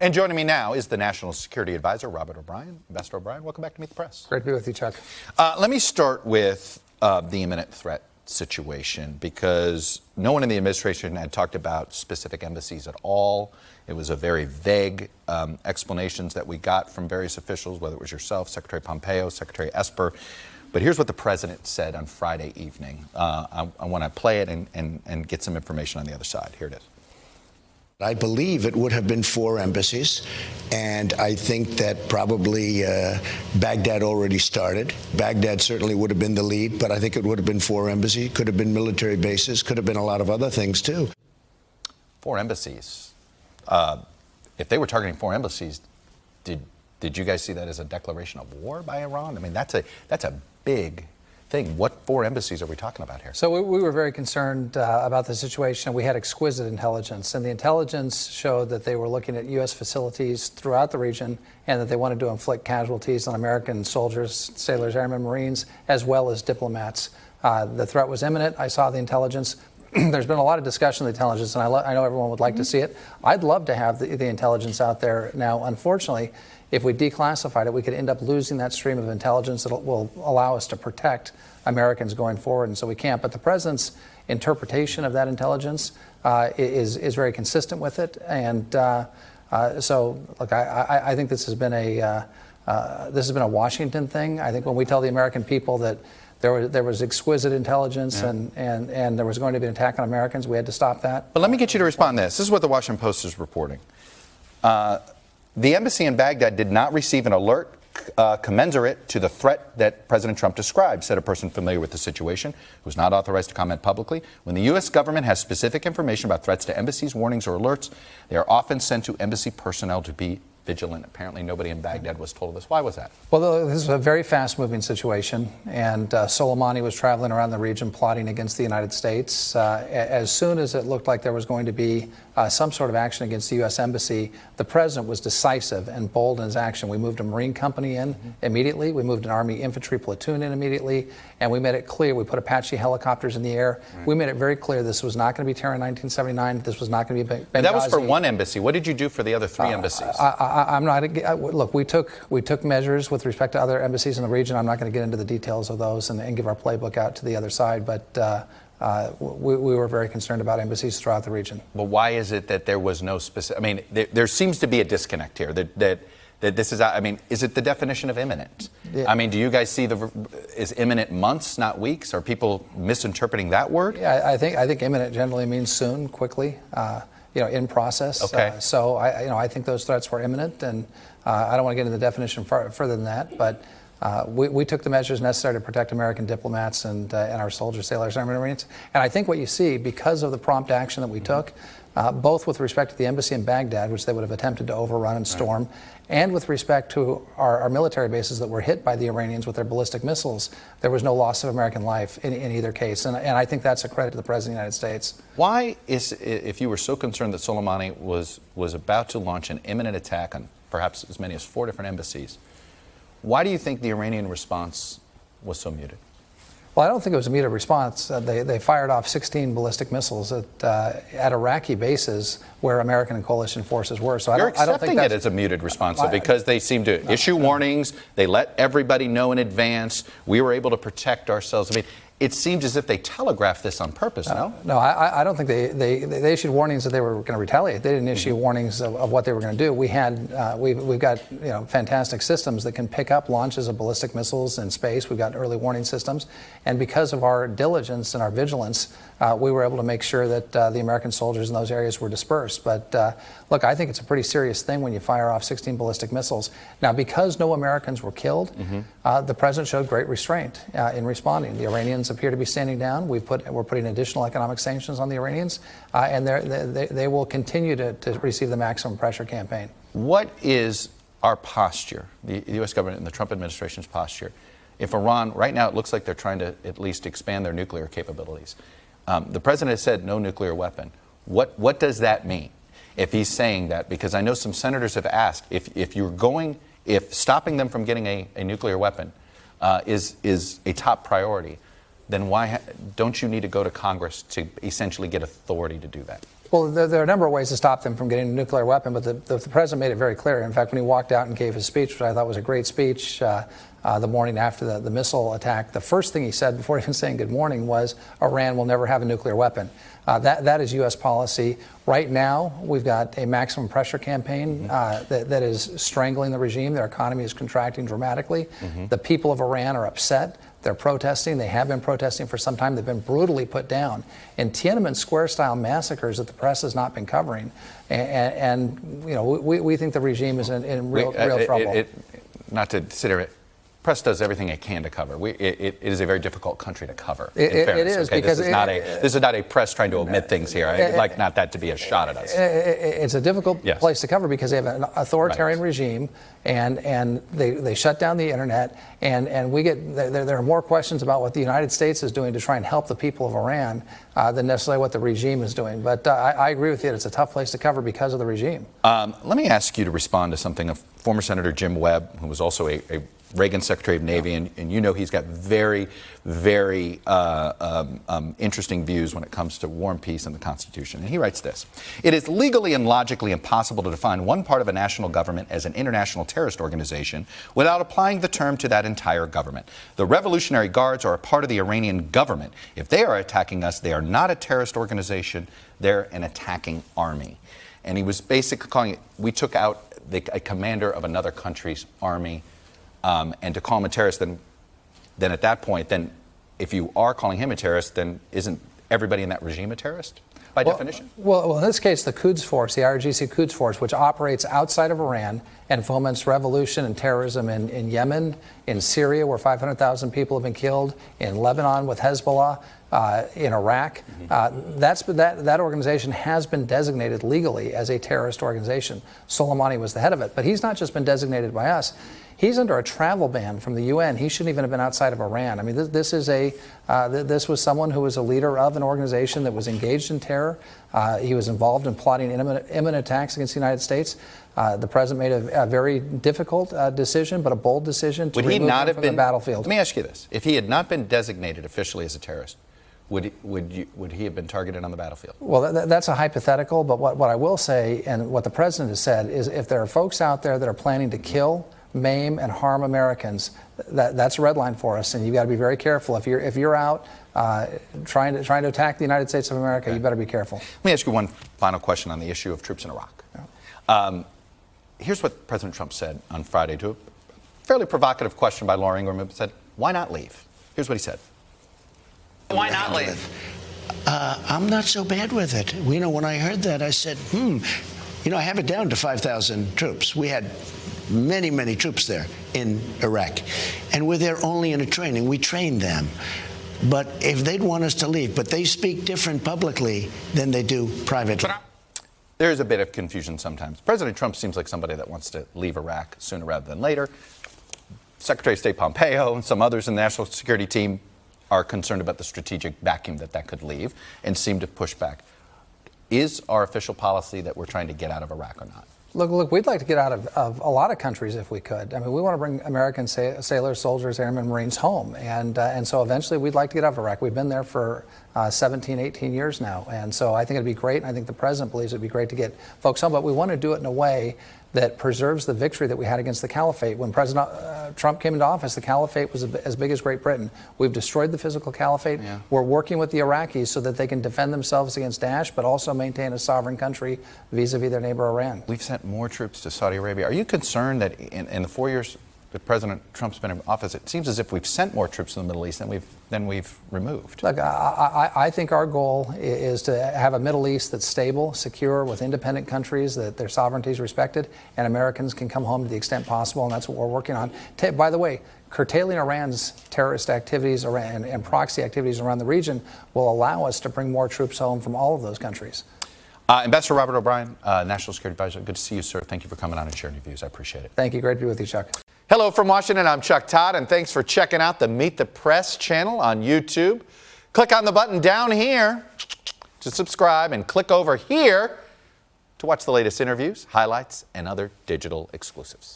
And joining me now is the National Security Advisor, Robert O'Brien. Ambassador O'Brien, welcome back to Meet the Press. Great to be with you, Chuck. Let me start with the imminent threat situation, because no one in the administration had talked about specific embassies at all. It was a very vague explanations that we got from various officials, whether it was yourself, Secretary Pompeo, Secretary Esper. But here's what the president said on Friday evening. I want to play it and get some information on the other side. Here it is. I believe it would have been 4 embassies, and I think that probably Baghdad already started. Baghdad certainly would have been the lead, but I think it would have been 4 embassies. Could have been military bases, could have been a lot of other things, too. 4 embassies. If they were targeting 4 embassies, did you guys see that as a declaration of war by Iran? I mean, that's a big thing. What 4 embassies are we talking about here? So we were very concerned about the situation. We had exquisite intelligence, and the intelligence showed that they were looking at U.S. facilities throughout the region and that they wanted to inflict casualties on American soldiers, sailors, airmen, Marines, as well as diplomats. The threat was imminent. I saw the intelligence. There's been a lot of discussion of the intelligence, and I know everyone would like to see it. I'd love to have the intelligence out there now. Unfortunately, if we declassified it, we could end up losing that stream of intelligence that will allow us to protect Americans going forward, and so we can't. But the president's interpretation of that intelligence is very consistent with it, and so look, I think this has been a Washington thing. I think when we tell the American people that there was exquisite intelligence, and there was going to be an attack on Americans, we had to stop that. But let me get you to respond to this. This is what the Washington Post is reporting. The embassy in Baghdad did not receive an alert commensurate to the threat that President Trump described, said a person familiar with the situation who was not authorized to comment publicly. When the U.S. government has specific information about threats to embassies, warnings, or alerts, they are often sent to embassy personnel to be vigilant. Apparently nobody in Baghdad was told of this. Why was that? Well, this is a very fast-moving situation, and Soleimani was traveling around the region plotting against the United States. As soon as it looked like there was going to be some sort of action against the U.S. Embassy, the president was decisive and bold in his action. We moved a Marine company in immediately. We moved an Army infantry platoon in immediately, and we made it clear. We put Apache helicopters in the air. We made it very clear this was not going to be terror in 1979. This was not going to be Benghazi. That was for 1 embassy. What did you do for the other 3 embassies? I'm not. Look, we took measures with respect to other embassies in the region. I'm not going to get into the details of those and give our playbook out to the other side, but we were very concerned about embassies throughout the region. But why is it that there was no specific? I mean, there seems to be a disconnect here. That this is. I mean, is it the definition of imminent? Yeah. I mean, do you guys see is imminent months, not weeks? Are people misinterpreting that word? Yeah, I think imminent generally means soon, quickly. In process. Okay. So I think those threats were imminent, and I don't want to get into the definition further than that, but we took the measures necessary to protect American diplomats and our soldiers, sailors, airmen, Marines. And I think what you see, because of the prompt action that we took, both with respect to the embassy in Baghdad, which they would have attempted to overrun and storm, and with respect to our military bases that were hit by the Iranians with their ballistic missiles, there was no loss of American life in either case. And I think that's a credit to the President of the United States. Why if you were so concerned that Soleimani was about to launch an imminent attack on perhaps as many as 4 different embassies, why do you think the Iranian response was so muted? Well, I don't think it was a muted response. They fired off 16 ballistic missiles at Iraqi bases where American and coalition forces were. So You're I don't think it as a muted response, though, because they seem to issue warnings. They let everybody know in advance. We were able to protect ourselves. I mean, it seems as if they telegraphed this on purpose, no? No, I don't think they issued warnings that they were going to retaliate. They didn't issue warnings of what they were going to do. We've got fantastic systems that can pick up launches of ballistic missiles in space. We've got early warning systems, and because of our diligence and our vigilance, we were able to make sure that the American soldiers in those areas were dispersed. But look, I think it's a pretty serious thing when you fire off 16 ballistic missiles. Now, because no Americans were killed, the president showed great restraint in responding. The Iranians appear to be standing down. We're putting additional economic sanctions on the Iranians, and they will continue to receive the maximum pressure campaign. What is our posture, the U.S. government and the Trump administration's posture, if Iran, right now it looks like they're trying to at least expand their nuclear capabilities? The president has said no nuclear weapon. What does that mean if he's saying that? Because I know some senators have asked if stopping them from getting a nuclear weapon is a top priority, then why don't you need to go to Congress to essentially get authority to do that? Well, there are a number of ways to stop them from getting a nuclear weapon, but the president made it very clear. In fact, when he walked out and gave his speech, which I thought was a great speech, the morning after the missile attack, the first thing he said before even saying good morning was Iran will never have a nuclear weapon. That is U.S. policy. Right now, we've got a maximum pressure campaign that is strangling the regime. Their economy is contracting dramatically. The people of Iran are upset. They're protesting. They have been protesting for some time. They've been brutally put down. And Tiananmen Square-style massacres that the press has not been covering. And you know, we think the regime is in real trouble. Not to sit here, press does everything it can to cover. It is a very difficult country to cover. It is, okay? Because this is not a press trying to omit things here. I'd like not that to be a shot at us. It's a difficult place to cover because they have an authoritarian regime, and they shut down the internet, and we get there are more questions about what the United States is doing to try and help the people of Iran than necessarily what the regime is doing. But I agree with you. It's a tough place to cover because of the regime. Let me ask you to respond to something of former Senator Jim Webb, who was also a Reagan Secretary of Navy, and you know he's got very, very interesting views when it comes to war and peace and the Constitution. And he writes this: "It is legally and logically impossible to define one part of a national government as an international terrorist organization without applying the term to that entire government. The Revolutionary Guards are a part of the Iranian government. If they are attacking us, they are not a terrorist organization. They're an attacking army." And he was basically calling it, we took out a commander of another country's army. And to call him a terrorist, then at that point, then if you are calling him a terrorist, then isn't everybody in that regime a terrorist by definition? Well, in this case, the Quds Force, the IRGC Quds Force, which operates outside of Iran and foments revolution and terrorism in Yemen, in Syria, where 500,000 people have been killed, in Lebanon with Hezbollah, in Iraq. That organization has been designated legally as a terrorist organization. Soleimani was the head of it. But he's not just been designated by us. He's under a travel ban from the UN. He shouldn't even have been outside of Iran. I mean, this was someone who was a leader of an organization that was engaged in terror. He was involved in plotting imminent attacks against the United States. The president made a very difficult decision, but a bold decision to remove him from the battlefield. Let me ask you this: if he had not been designated officially as a terrorist, would he have been targeted on the battlefield? Well, that's a hypothetical. But what I will say, and what the president has said, is if there are folks out there that are planning to kill, maim, and harm Americans, that's a red line for us, and you've got to be very careful. If you're out trying to attack the United States of America, you better be careful. Let me ask you one final question on the issue of troops in Iraq. Yeah. Here's what President Trump said on Friday to a fairly provocative question by Laura Ingraham. He said, "Why not leave?" Here's what he said. Why not leave? I'm not so bad with it. You know, when I heard that, I said, you know, I have it down to 5,000 troops. We had many, many troops there in Iraq. And we're there only in a training. We train them. But if they'd want us to leave, but they speak different publicly than they do privately. There is a bit of confusion sometimes. President Trump seems like somebody that wants to leave Iraq sooner rather than later. Secretary of State Pompeo and some others in the national security team are concerned about the strategic vacuum that could leave and seem to push back. Is our official policy that we're trying to get out of Iraq or not? Look, we'd like to get out of a lot of countries if we could. I mean, we want to bring American sailors, soldiers, airmen, Marines home. And so eventually we'd like to get out of Iraq. We've been there for 17, 18 years now. And so I think it'd be great, and I think the president believes it'd be great to get folks home. But we want to do it in a way that preserves the victory that we had against the caliphate. When President Trump came into office, the caliphate was as big as Great Britain. We've destroyed the physical caliphate. Yeah. We're working with the Iraqis so that they can defend themselves against Daesh, but also maintain a sovereign country vis-a-vis their neighbor Iran. We've sent more troops to Saudi Arabia. Are you concerned that in the 4 years that President Trump's been in office, it seems as if we've sent more troops to the Middle East than we've removed? Look, I think our goal is to have a Middle East that's stable, secure, with independent countries, that their sovereignty is respected, and Americans can come home to the extent possible, and that's what we're working on. By the way, curtailing Iran's terrorist activities and proxy activities around the region will allow us to bring more troops home from all of those countries. Ambassador Robert O'Brien, National Security Advisor, good to see you, sir. Thank you for coming on and sharing your views. I appreciate it. Thank you. Great to be with you, Chuck. Hello from Washington. I'm Chuck Todd, and thanks for checking out the Meet the Press channel on YouTube. Click on the button down here to subscribe, and click over here to watch the latest interviews, highlights, and other digital exclusives.